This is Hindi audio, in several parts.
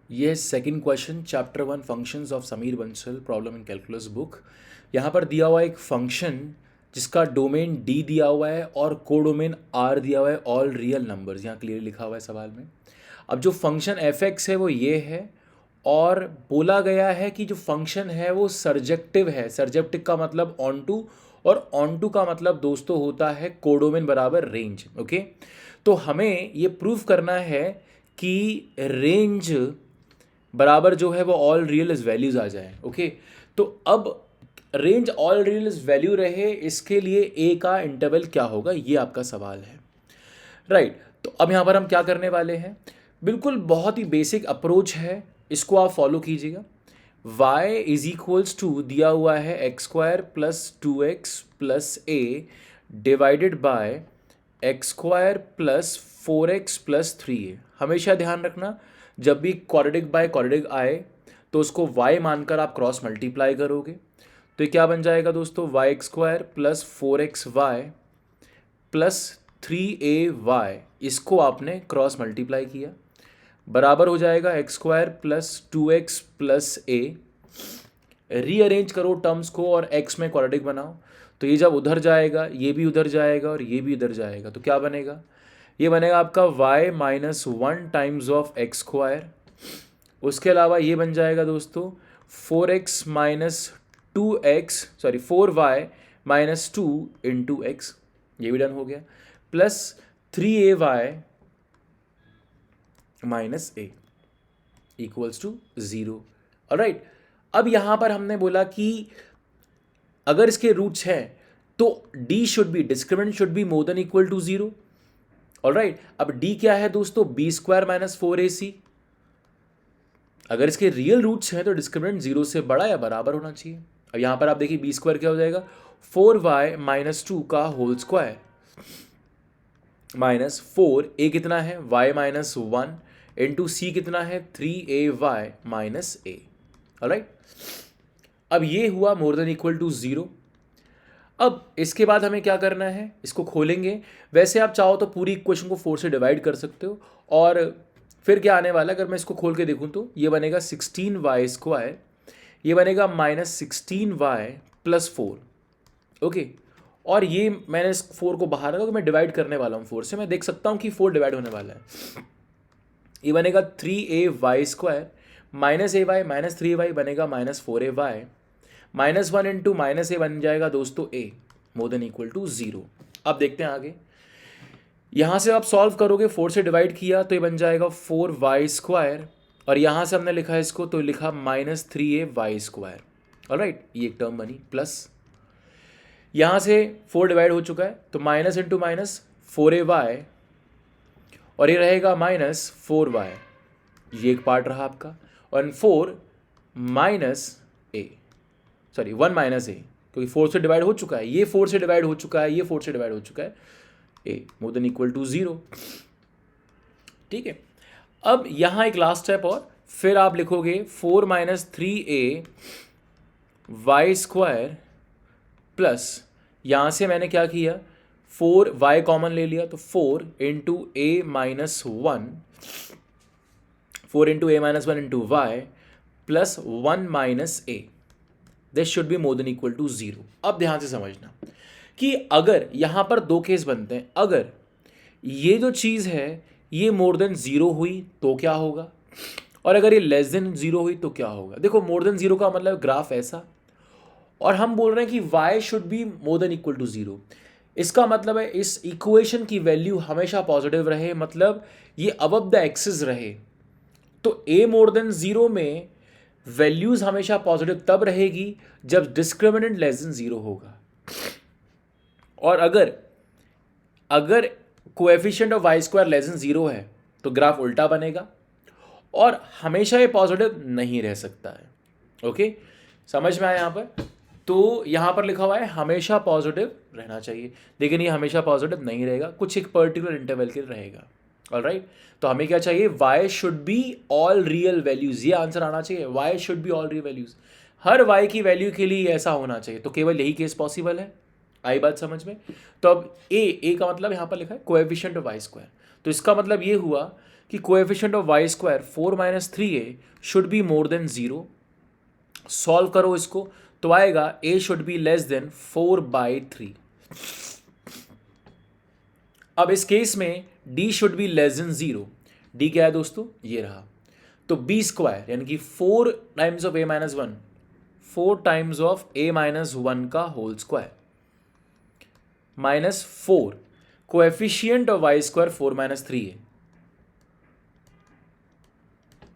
ये second question chapter 1 functions of Sameer Bansal problem in calculus book. यहाँ पर दिया हुआ है एक फंक्शन जिसका डोमेन डी दिया हुआ है और कोडोमेन आर दिया हुआ है, ऑल रियल नंबर्स यहाँ क्लियर लिखा हुआ है सवाल में। अब जो फंक्शन एफ एक्स है वो ये है और बोला गया है कि जो फंक्शन है वो सर्जेक्टिव है। सर्जेक्टिव का मतलब ऑन टू और ऑन टू का मतलब दोस्तों होता है कोडोमेन बराबर रेंज। ओके, तो हमें ये प्रूव करना है कि रेंज बराबर जो है वो ऑल रियल इज वैल्यूज आ जाए। ओके, तो अब range all real is value रहे, इसके लिए ए का इंटरवल क्या होगा, ये आपका सवाल है। राइट, तो अब यहाँ पर हम क्या करने वाले हैं, बिल्कुल बहुत ही बेसिक अप्रोच है, इसको आप फॉलो कीजिएगा। y इज इक्वल्स टू दिया हुआ है x square plus 2x plus A divided by x square plus 4x plus 3a। हमेशा ध्यान रखना जब भी क्वाड्रेटिक बाय क्वाड्रेटिक आए तो उसको y मानकर आप क्रॉस मल्टीप्लाई करोगे, तो ये क्या बन जाएगा दोस्तों, y x square plus 4xy plus 3ay, इसको आपने क्रॉस मल्टीप्लाई किया, बराबर हो जाएगा x square plus 2x plus a. Rearrange करो टर्म्स को और x में क्वाड्रेटिक बनाओ, तो ये जब उधर जाएगा ये भी उधर जाएगा और ये भी इधर जाएगा, तो क्या बनेगा, ये बनेगा आपका y minus 1 times of x square. उसके अलावा ये बन जाएगा दोस्तों 4x minus 4y minus 2 into x, ये भी डन हो गया, plus 3ay minus a equals to 0। Alright, अब यहां पर हमने बोला कि अगर इसके रूट्स हैं तो d should be discriminant should be more than equal to 0। Alright, अब d क्या है दोस्तों, बी स्क्वायर माइनस 4ac। अगर इसके रियल रूट्स हैं तो डिस्क्रिमिनेंट 0 से बड़ा या बराबर होना चाहिए। अब यहां पर आप देखिए बी स्क्वायर क्या हो जाएगा, 4y माइनस 2 का होल स्क्वायर माइनस 4 ए कितना है y माइनस 1 इंटू सी कितना है 3ay माइनस ए। ऑलराइट, अब ये हुआ मोर देन इक्वल टू 0। अब इसके बाद हमें क्या करना है, इसको खोलेंगे। वैसे आप चाहो तो पूरी इक्वेशन को 4 से डिवाइड कर सकते हो और फिर क्या आने वाला है, अगर मैं इसको खोल के देखूं तो ये बनेगा 16y स्क्वायर, ये बनेगा माइनस 16y प्लस 4। ओके, और ये मैंने इस 4 को बाहर रखा, तो मैं डिवाइड करने वाला हूँ 4 से, मैं देख सकता हूँ कि 4 डिवाइड होने वाला है। ये बनेगा 3ay square minus ay minus 3ay बनेगा minus 4ay, minus 1 into minus a बन जाएगा दोस्तों a more than equal to 0। अब देखते हैं आगे, यहाँ से आप सॉल्व करोगे, 4 से डिवाइड किया तो ये बन जाएगा 4y स्क्वायर, और यहाँ से हमने लिखा है इसको तो लिखा माइनस 3ay स्क्वायर। ऑलराइट, ये एक टर्म बनी, प्लस यहाँ से 4 डिवाइड हो चुका है तो माइनस इंटू माइनस 4ay और ये रहेगा माइनस 4y, ये एक पार्ट रहा आपका, और 4 माइनस ए, सॉरी 1 माइनस ए, क्योंकि 4 से डिवाइड हो चुका है, ये 4 से डिवाइड हो चुका है, ये 4 से डिवाइड हो चुका है, ए मोर देन इक्वल टू 0। ठीक है, अब यहाँ एक लास्ट स्टेप और फिर आप लिखोगे 4 माइनस 3ay स्क्वायर प्लस, यहाँ से मैंने क्या किया 4y कॉमन ले लिया तो 4 into a minus 1, 4 into a minus 1 into y plus 1 minus a, this should be more than equal to 0। अब ध्यान से समझना कि अगर यहाँ पर दो केस बनते हैं, अगर ये जो चीज़ है ये मोर देन 0 हुई तो क्या होगा, और अगर ये लेस देन 0 हुई तो क्या होगा। देखो मोर देन 0 का मतलब ग्राफ ऐसा, और हम बोल रहे हैं कि y should be more than equal to 0, इसका मतलब है इस इक्वेशन की वैल्यू हमेशा पॉजिटिव रहे, मतलब ये अबव द एक्सिस रहे। तो a मोर देन 0 में वैल्यूज हमेशा पॉजिटिव तब रहेगी जब डिस्क्रिमिनेंट लेस देन 0 होगा, और अगर coefficient of y square less than 0 है तो ग्राफ उल्टा बनेगा और हमेशा ये पॉजिटिव नहीं रह सकता है। ओके, समझ में आया यहाँ पर, तो यहाँ पर लिखा हुआ है हमेशा पॉजिटिव रहना चाहिए, लेकिन ये हमेशा पॉजिटिव नहीं रहेगा, कुछ एक पर्टिकुलर इंटरवल के लिए रहेगा। ऑलराइट, तो हमें क्या चाहिए, y should be all real values, ये आंसर आना चाहिए, y should be all real values, her y की वैल्यू के लिए ऐसा होना चाहिए, तो केवल यही केस पॉसिबल है। आई बात समझ में, तो अब a का मतलब यहाँ पर लिखा है कोएफिशिएंट ऑफ वाई स्क्वायर, तो इसका मतलब ये हुआ कि coefficient of y square 4 minus 3a should be more than 0। Solve करो इसको तो आएगा a should be less than 4/3। अब इस केस में d should be less than 0। d क्या है दोस्तों, ये रहा। तो b स्क्वायर यानी कि 4 times of a minus 1, 4 times of a minus 1 का whole square minus 4 coefficient of y square 4 minus 3a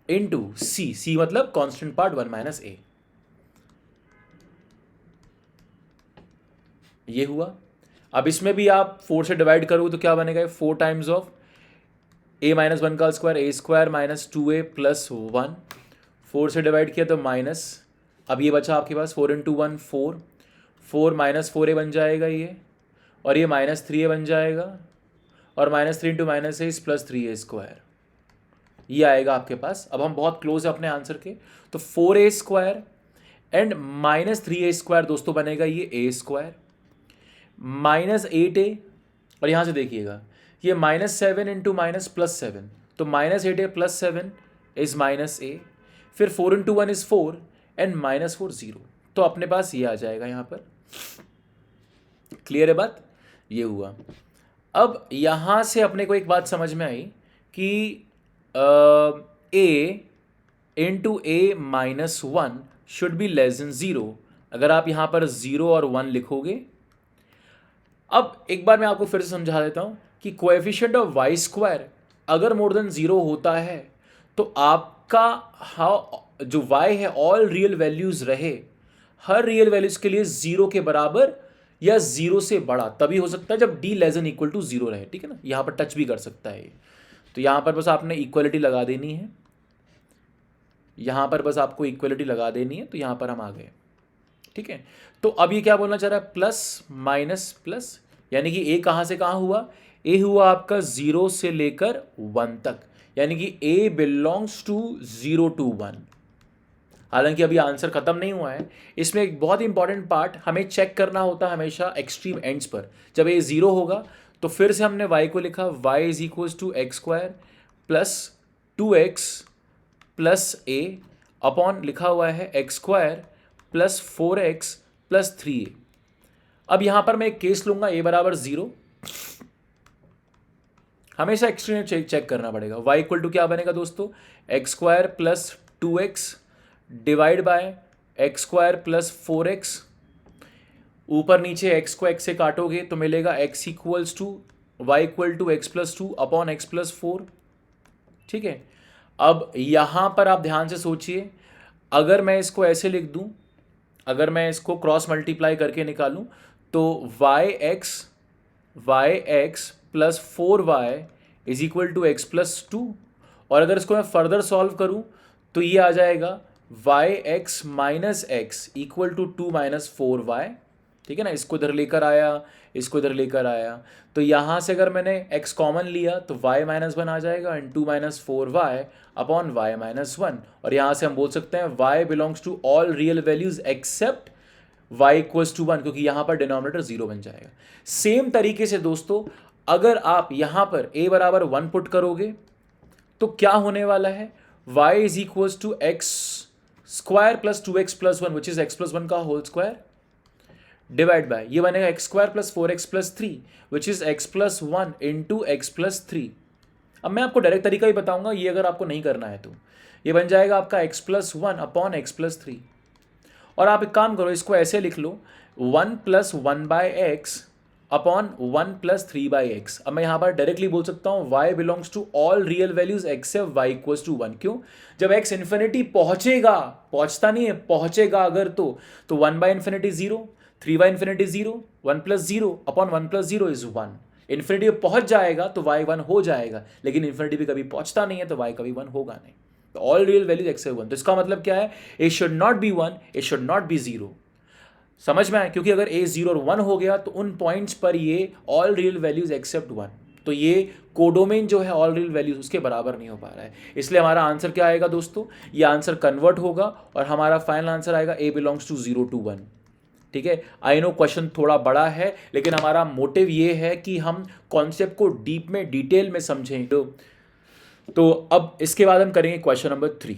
into c मतलब कांस्टेंट पार्ट 1 माइनस a। ये हुआ। अब इसमें भी आप 4 से डिवाइड करोगे तो क्या बनेगा, 4 टाइम्स ऑफ a माइनस 1 का square a square minus 2a plus 1। 4 से डिवाइड किया तो माइनस, अब ये बचा आपके पास 4 इंटू 1 4, 4 माइनस 4a बन जाएगा ये, और ये माइनस 3a बन जाएगा, और minus 3 into minus a plus 3a square, ये आएगा आपके पास। अब हम बहुत क्लोज है अपने आंसर के, तो 4a square and minus 3a square दोस्तों बनेगा ये a स्क्वायर माइनस 8a, और यहाँ से देखिएगा ये माइनस 7 इंटू माइनस प्लस 7, तो minus 8a plus 7 is minus a, फिर 4 इंटू 1 इज 4 एंड माइनस 4 0, तो अपने पास ये आ जाएगा यहाँ पर। क्लियर है बात, ये हुआ। अब यहाँ से अपने को एक बात समझ में आई कि a into a minus 1 should be less than 0। अगर आप यहाँ पर 0 और 1 लिखोगे, अब एक बार मैं आपको फिर से समझा देता हूँ कि कोएफिशिएंट ऑफ वाई स्क्वायर अगर मोर देन 0 होता है तो आपका जो y है ऑल रियल वैल्यूज रहे, हर रियल वैल्यूज के लिए 0 के बराबर या 0 से बड़ा तभी हो सकता है जब d less than equal to 0 रहे, ठीक है ना। यहाँ पर टच भी कर सकता है, तो यहाँ पर बस आपने इक्वलिटी लगा देनी है, यहाँ पर बस आपको इक्वलिटी लगा देनी है, तो यहाँ पर हम आ गए, ठीक है। तो अब ये क्या बोलना चाह रहा है, प्लस माइनस प्लस, यानी कि a कहाँ से कहाँ हुआ, a हुआ आपका 0 से लेकर 1 तक, यानी कि a बिलोंग्स टू 0 to 1। हालांकि अभी आंसर खत्म नहीं हुआ है, इसमें एक बहुत इंपॉर्टेंट पार्ट हमें चेक करना होता है हमेशा एक्सट्रीम एंड्स पर। जब a 0 होगा तो फिर से हमने y को लिखा y is equals to x square plus 2x plus a upon लिखा हुआ है x square plus 4x plus 3a। अब यहां पर मैं एक केस लूंगा a बराबर 0, हमेशा एक्सट्रीम चेक करना पड़ेगा। y इक्वल टू क्या बनेगा दोस्तों, x square plus 2x divide by x square plus 4x, ऊपर नीचे x को x से काटोगे तो मिलेगा x equals to y equal to x plus 2 upon x plus 4, ठीक है। अब यहां पर आप ध्यान से सोचिए, अगर मैं इसको ऐसे लिख दूं, अगर मैं इसको क्रॉस मल्टीप्लाई करके निकालूं तो y x plus 4y is equal to x plus 2, और अगर इसको मैं फर्दर सॉल्व करूं तो ये आ जाएगा y x minus x equal to 2 minus 4y, ठीक है ना। इसको इधर लेकर आया, इसको इधर लेकर आया, तो यहाँ से अगर मैंने x कॉमन लिया तो y माइनस 1 आ जाएगा and 2 minus 4y upon y minus 1, और यहाँ से हम बोल सकते हैं y belongs to all real values except y equals to 1, क्योंकि यहाँ पर डिनोमिनेटर 0 बन जाएगा। सेम तरीके से दोस्तों अगर आप यहाँ पर a बराबर 1 पुट करोगे तो क्या होने वाला है, y is equals to x square plus 2x plus 1 which is x plus 1 का होल स्क्वायर डिवाइड बाय ये बनेगा x square plus 4x plus 3 which is x plus 1 into x plus 3। अब मैं आपको डायरेक्ट तरीका ही बताऊंगा, ये अगर आपको नहीं करना है तो ये बन जाएगा आपका x plus 1 upon x plus 3, और आप एक काम करो इसको ऐसे लिख लो 1 plus 1 by x upon 1 plus 3 by x. अब मैं यहाँ पर डायरेक्टली बोल सकता हूँ y belongs to all real values except y equals to 1। क्यों, जब x इन्फिनिटी पहुंचेगा, पहुंचता नहीं है, पहुंचेगा अगर तो 1 by infinity 0, 3 by infinity 0, 1 plus 0 upon 1 plus 0 is 1। Infinity पहुंच जाएगा तो y 1 हो जाएगा, लेकिन इन्फिनिटी भी कभी पहुंचता नहीं है तो y कभी 1 होगा नहीं। तो ऑल रियल वैल्यूज एक्सेप्ट 1, तो इसका मतलब क्या है, it should not be 1, it should not be 0। समझ में आए, क्योंकि अगर a 0 और 1 हो गया तो उन पॉइंट्स पर ये ऑल रियल वैल्यूज एक्सेप्ट 1, तो ये कोडोमेन जो है ऑल रियल वैल्यूज उसके बराबर नहीं हो पा रहा है। इसलिए हमारा आंसर क्या आएगा दोस्तों, ये आंसर कन्वर्ट होगा और हमारा फाइनल आंसर आएगा a बिलोंग्स टू 0 to 1। ठीक है, आई नो क्वेश्चन थोड़ा बड़ा है, लेकिन हमारा मोटिव ये है कि हम कॉन्सेप्ट को डीप में डिटेल में समझें। तो तो अब इसके बाद हम करेंगे क्वेश्चन नंबर 3।